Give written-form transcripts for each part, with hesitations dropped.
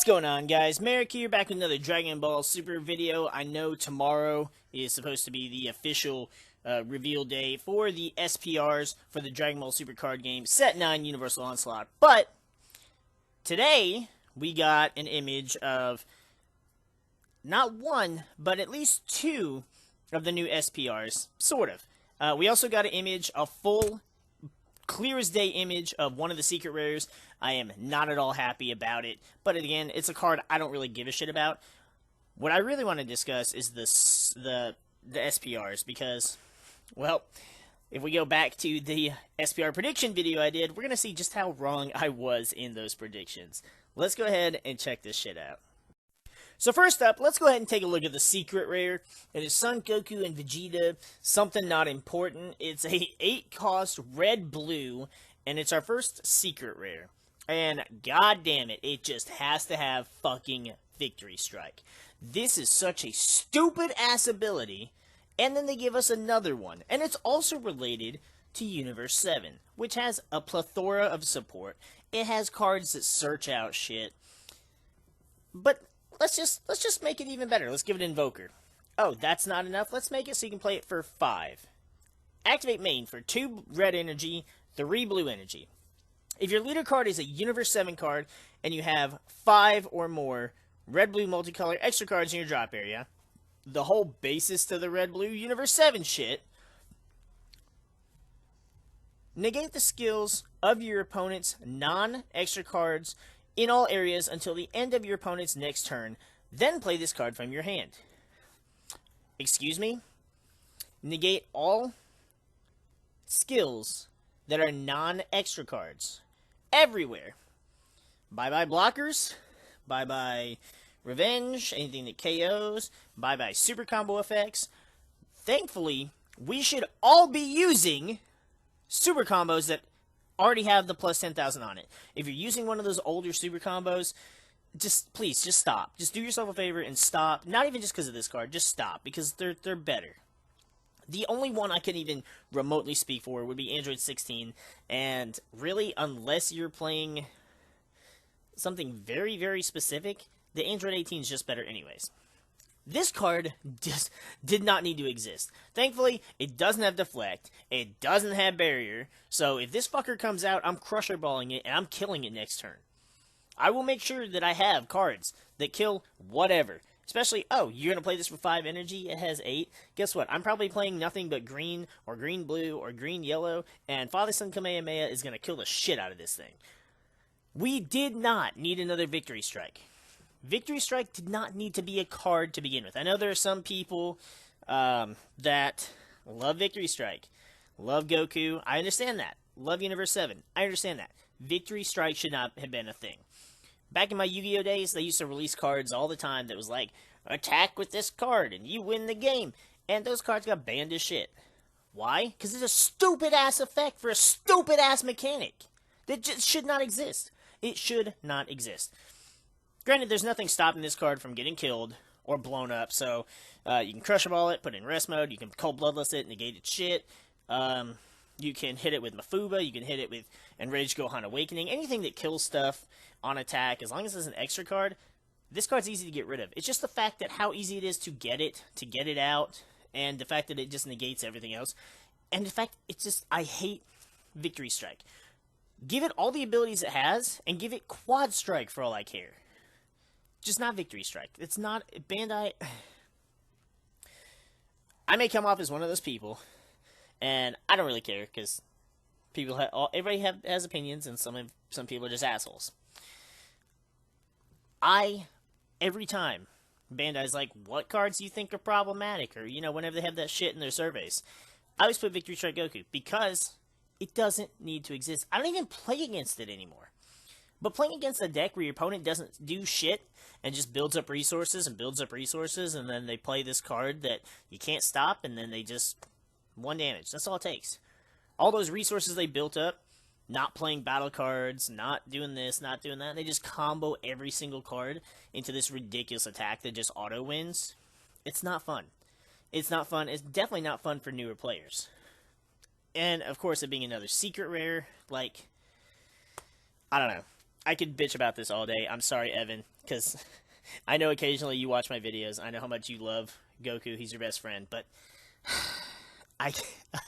What's going on, guys? MariK here, back with another Dragon Ball Super video. I know tomorrow is supposed to be the official reveal day for the SPRs for the Dragon Ball Super card game, Set 9 Universal Onslaught. But today, we got an image of not one, but at least two of the new SPRs, sort of. We also got an image, a full, clear as day image of one of the secret rares. I am not at all happy about it, but again, it's a card I don't really give a shit about. What I really want to discuss is the SPRs, because, well, if we go back to the SPR prediction video I did, we're going to see just how wrong I was in those predictions. Let's go ahead and check this shit out. So first up, let's go ahead and take a look at the secret rare. It is Son Goku and Vegeta, something not important. It's a 8-cost red-blue, and it's our first secret rare. And god damn it, it just has to have fucking Victory Strike. This is such a stupid-ass ability, and then they give us another one. And it's also related to Universe 7, which has a plethora of support. It has cards that search out shit. But let's just make it even better. Let's give it Invoker. Oh, that's not enough. Let's make it so you can play it for 5. Activate main for 2 red energy, 3 blue energy. If your leader card is a Universe 7 card, and you have 5 or more red-blue multicolor extra cards in your drop area, the whole basis to the red-blue Universe 7 shit, negate the skills of your opponent's non-extra cards in all areas until the end of your opponent's next turn, then play this card from your hand. Excuse me? Negate all skills that are non-extra cards. Everywhere. Bye-bye blockers. Bye-bye revenge. Anything that KOs. Bye-bye super combo effects. Thankfully, we should all be using super combos that already have the plus 10,000 on it. If you're using one of those older super combos, please, just stop. Just do yourself a favor and stop. Not even just because of this card. Just stop, because they're better. The only one I can even remotely speak for would be Android 16, and really, unless you're playing something very, very specific, the Android 18 is just better anyways. This card just did not need to exist. Thankfully, it doesn't have Deflect, it doesn't have Barrier, so if this fucker comes out, I'm Crusher Balling it, and I'm killing it next turn. I will make sure that I have cards that kill whatever. Especially, oh, you're going to play this for 5 energy, it has 8. Guess what? I'm probably playing nothing but green, or green-blue, or green-yellow, and Father-Son Kamehameha is going to kill the shit out of this thing. We did not need another Victory Strike. Victory Strike did not need to be a card to begin with. I know there are some people that love Victory Strike, love Goku. I understand that. Love Universe 7. I understand that. Victory Strike should not have been a thing. Back in my Yu-Gi-Oh days, they used to release cards all the time that was like, attack with this card and you win the game. And those cards got banned as shit. Why? Because it's a stupid-ass effect for a stupid-ass mechanic. That just should not exist. It should not exist. Granted, there's nothing stopping this card from getting killed or blown up, so you can Crush Ball it, put it in rest mode, you can Cold Bloodless it, negate its shit. You can hit it with Mafuba, you can hit it with Enraged Gohan Awakening, anything that kills stuff on attack, as long as it's an extra card, this card's easy to get rid of. It's just the fact that how easy it is to get it out, and the fact that it just negates everything else, and the fact it's just, I hate Victory Strike. Give it all the abilities it has, and give it Quad Strike for all I care. Just not Victory Strike. It's not, Bandai, I may come off as one of those people, and I don't really care, because everybody has opinions, and some people are just assholes. Every time, Bandai's like, what cards do you think are problematic? Or, whenever they have that shit in their surveys. I always put Victory Strike Goku, because it doesn't need to exist. I don't even play against it anymore. But playing against a deck where your opponent doesn't do shit, and just builds up resources, and then they play this card that you can't stop, and then they just 1 damage. That's all it takes. All those resources they built up, not playing battle cards, not doing this, not doing that. They just combo every single card into this ridiculous attack that just auto wins. It's not fun. It's not fun. It's definitely not fun for newer players. And, of course, it being another secret rare, like, I don't know. I could bitch about this all day. I'm sorry, Evan, because I know occasionally you watch my videos. I know how much you love Goku. He's your best friend, but I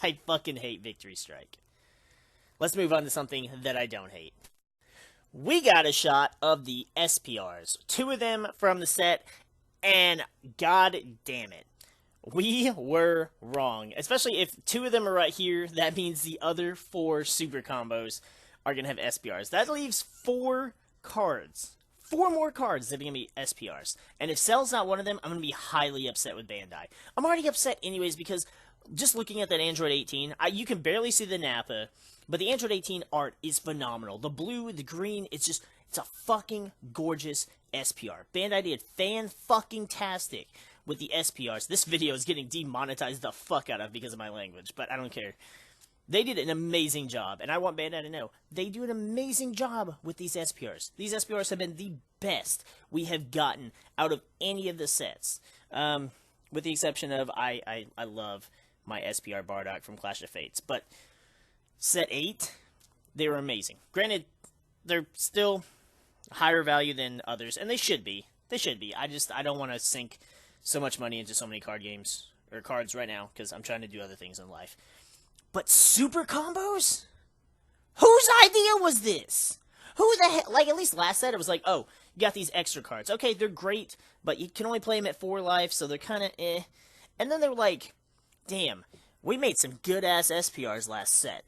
I fucking hate Victory Strike. Let's move on to something that I don't hate. We got a shot of the SPRs. 2 of them from the set, and god damn it. We were wrong. Especially if 2 of them are right here, that means the other 4 super combos are going to have SPRs. That leaves 4 cards. 4 more cards that are going to be SPRs. And if Cell's not one of them, I'm going to be highly upset with Bandai. I'm already upset anyways because just looking at that Android 18, you can barely see the Nappa, but the Android 18 art is phenomenal. The blue, the green, it's a fucking gorgeous SPR. Bandai did fan-fucking-tastic with the SPRs. This video is getting demonetized the fuck out of because of my language, but I don't care. They did an amazing job, and I want Bandai to know, they do an amazing job with these SPRs. These SPRs have been the best we have gotten out of any of the sets. With the exception of, I love my SPR Bardock from Clash of Fates, but set 8, they were amazing. Granted, they're still higher value than others, and they should be. They should be. I don't want to sink so much money into so many card games, or cards right now, because I'm trying to do other things in life. But super combos? Whose idea was this? Who the hell? Like, at least last set, it was like, oh, you got these extra cards. Okay, they're great, but you can only play them at 4 life, so they're kind of eh. And then they were like, damn, we made some good-ass SPRs last set.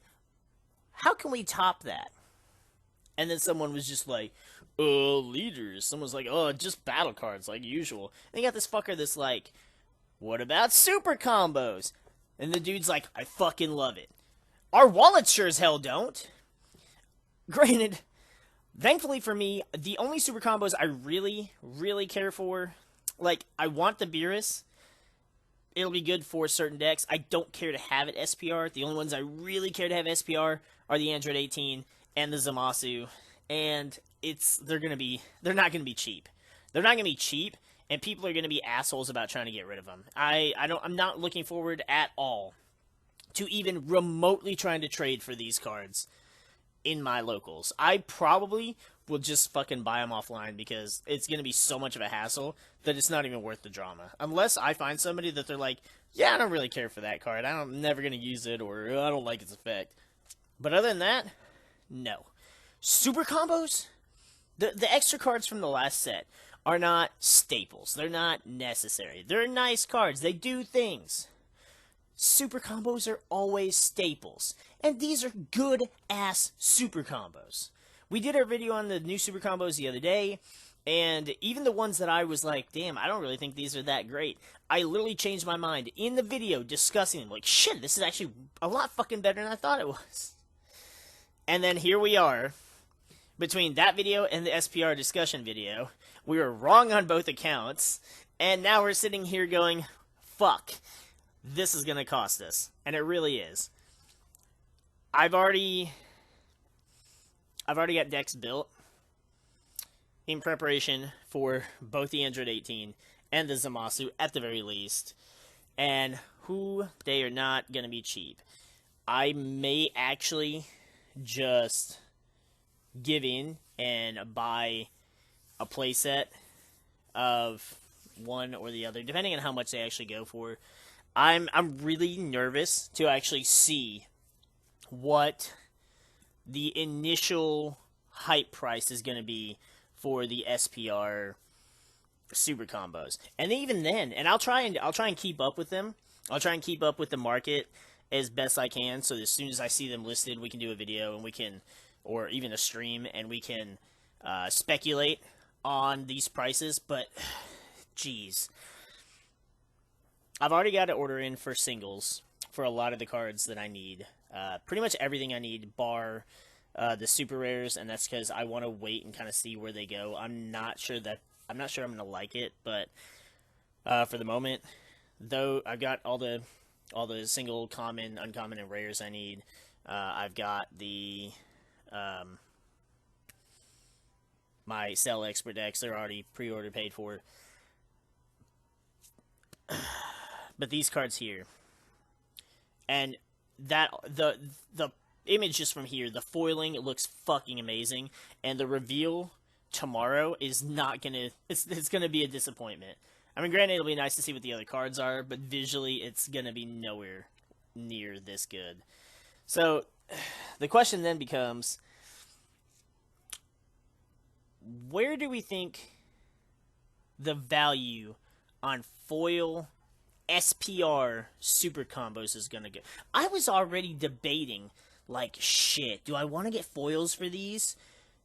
How can we top that? And then someone was just like, leaders. Someone's like, oh, just battle cards, like usual. And you got this fucker that's like, what about super combos? And the dude's like, I fucking love it. Our wallets sure as hell don't. Granted, thankfully for me, the only super combos I really, really care for, like, I want the Beerus. It'll be good for certain decks. I don't care to have it SPR. The only ones I really care to have SPR are the Android 18 and the Zamasu. And they're not gonna be cheap. They're not gonna be cheap, and people are gonna be assholes about trying to get rid of them. I'm not looking forward at all to even remotely trying to trade for these cards in my locals. I probably will just fucking buy them offline because it's gonna be so much of a hassle that it's not even worth the drama. Unless I find somebody that they're like, yeah, I don't really care for that card. I'm never gonna use it, or I don't like its effect. But other than that, no. Super combos? The extra cards from the last set are not staples. They're not necessary. They're nice cards. They do things. Super combos are always staples. And these are good-ass super combos. We did our video on the new super combos the other day, and even the ones that I was like, damn, I don't really think these are that great, I literally changed my mind in the video discussing them. Like, shit, this is actually a lot fucking better than I thought it was. And then here we are. Between that video and the SPR discussion video, we were wrong on both accounts, and now we're sitting here going, fuck, this is going to cost us. And it really is. I've already got decks built in preparation for both the Android 18 and the Zamasu at the very least. And they are not going to be cheap. I may actually just give in and buy a playset of one or the other, depending on how much they actually go for. I'm really nervous to actually see what the initial hype price is going to be for the SPR super combos. And even then, and I'll try and keep up with them. I'll try and keep up with the market as best I can, so as soon as I see them listed, we can do a video and we can, or even a stream, and we can speculate on these prices. But jeez, I've already got to order in for singles for a lot of the cards that I need. Pretty much everything I need, bar the super rares, and that's because I want to wait and kind of see where they go. I'm not sure I'm gonna like it, but for the moment, though, I've got all the single, common, uncommon, and rares I need. I've got the my Cell Expert decks. They're already pre-order paid for. But these cards here, and that the image just from here, the foiling, it looks fucking amazing, and the reveal tomorrow is not gonna, it's gonna be a disappointment. I mean, granted, it'll be nice to see what the other cards are, but visually, it's gonna be nowhere near this good. So, the question then becomes, where do we think the value on foil SPR super combos is gonna go? I was already debating, like, shit, do I want to get foils for these?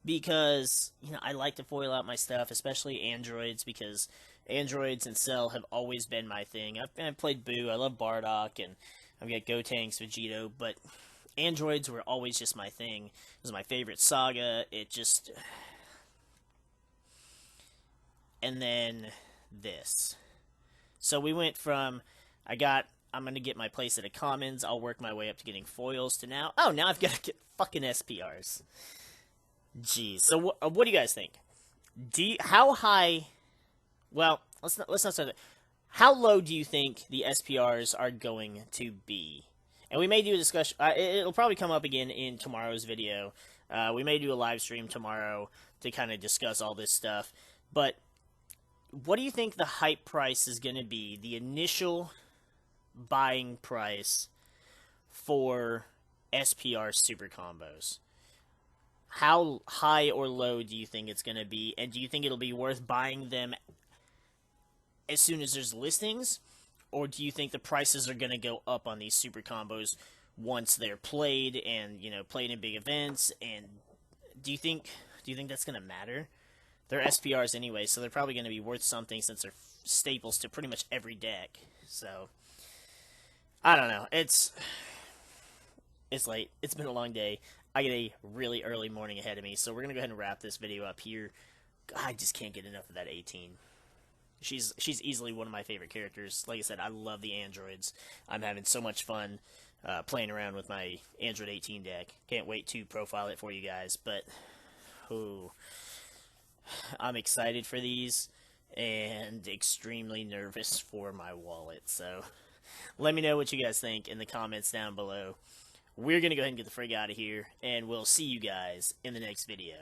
Because, you know, I like to foil out my stuff, especially androids, because androids and Cell have always been my thing. I've played Boo, I love Bardock, and I've got Gotenks, Vegito, but androids were always just my thing. It was my favorite saga. It just... And then this. So we went from, I'm going to get my place at a commons, I'll work my way up to getting foils, to now, oh, now I've got to get fucking SPRs. Jeez. So what do you guys think? How high, well, let's not start that. How low do you think the SPRs are going to be? And we may do a discussion, it'll probably come up again in tomorrow's video. We may do a live stream tomorrow to kind of discuss all this stuff. But what do you think the hype price is going to be? The initial buying price for SPR super combos. How high or low do you think it's going to be? And do you think it'll be worth buying them as soon as there's listings? Or do you think the prices are going to go up on these super combos once they're played and, you know, played in big events? And do you think that's going to matter? They're SPRs anyway, so they're probably going to be worth something since they're staples to pretty much every deck. So, I don't know. It's late. It's been a long day. I get a really early morning ahead of me, so we're going to go ahead and wrap this video up here. I just can't get enough of that 18. She's easily one of my favorite characters. Like I said, I love the androids. I'm having so much fun playing around with my Android 18 deck. Can't wait to profile it for you guys, but I'm excited for these and extremely nervous for my wallet. So let me know what you guys think in the comments down below. We're going to go ahead and get the frig out of here, and we'll see you guys in the next video.